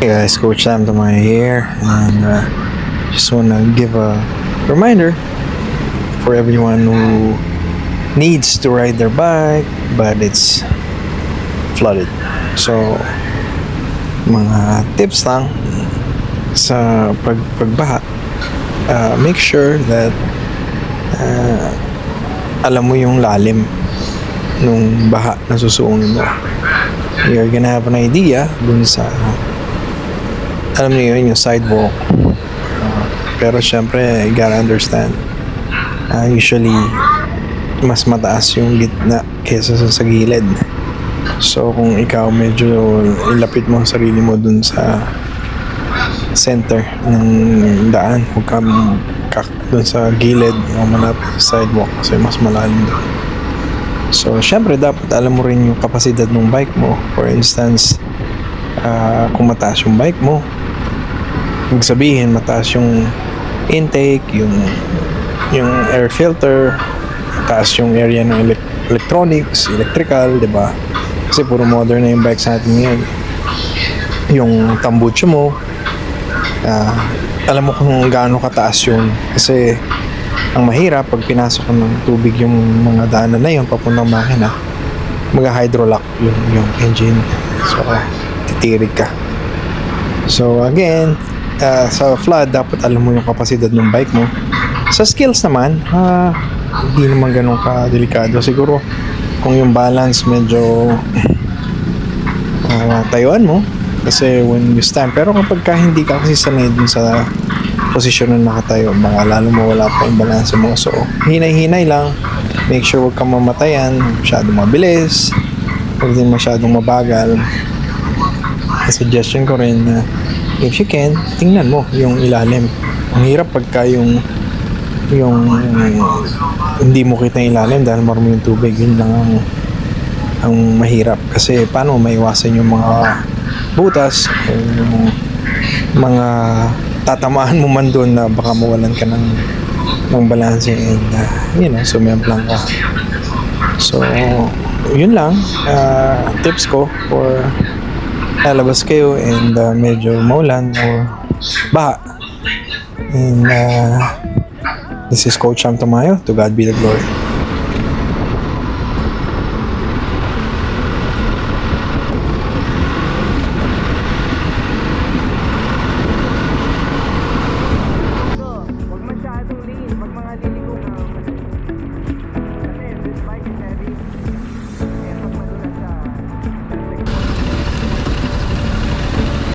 Hey guys, Coach Sam Tamay here, and just want to give a reminder for everyone who needs to ride their bike but it's flooded. So, mga tips lang sa pagbaha. Make sure that alam mo yung lalim nung baha na susuungin mo. You're gonna have an idea dun sa alam niyo yun, yung sidewalk. Pero syempre, you gotta understand. Usually, mas mataas yung gitna kesa sa gilid. So, kung ikaw medyo ilapit mo ang sarili mo dun sa center ng daan, huwag ka dun sa gilid o malapit sa sidewalk kasi mas malalim doon. So, syempre, dapat alam mo rin yung kapasidad ng bike mo. For instance, kung mataas yung bike mo, ibig sabihin mataas yung intake, yung air filter, mataas yung area ng electronics, electrical, di ba? Kasi puro modern na yung bikes natin ngayon. Yung tambucho mo, alam mo kung gaano kataas yun. Kasi ang mahirap pag pinasok ng tubig yung mga daanan na yun papuntang makina, mag-hydrolock yung engine. So, titirig ka. So, again, sa flood, dapat alam mo yung kapasidad ng bike mo. Sa skills naman, hindi naman ganun ka-delikado. Siguro, kung yung balance medyo tayuan mo, kasi when you stand. Pero kapag hindi ka kasi sanay dun sa posisyon na nakatayo, baka lalo mawala pa yung balance mo. So, hinay-hinay lang. Make sure huwag kang mamatayan, masyadong mabilis, huwag din masyadong mabagal. Suggestion ko rin na if you can, tingnan mo yung ilalim. Ang hirap pagka yung hindi mo kita yung ilalim dahil marami yung tubig. Yun lang ang mahirap. Kasi paano maiwasan yung mga butas o yung mga tatamaan mo man doon na baka mawalan ka ng balance and sumemplang ka. So, yun lang. Tips ko for lalabas kayo and medyo maulan or baha. And this is Coach Sam Tamayo. To God be the glory.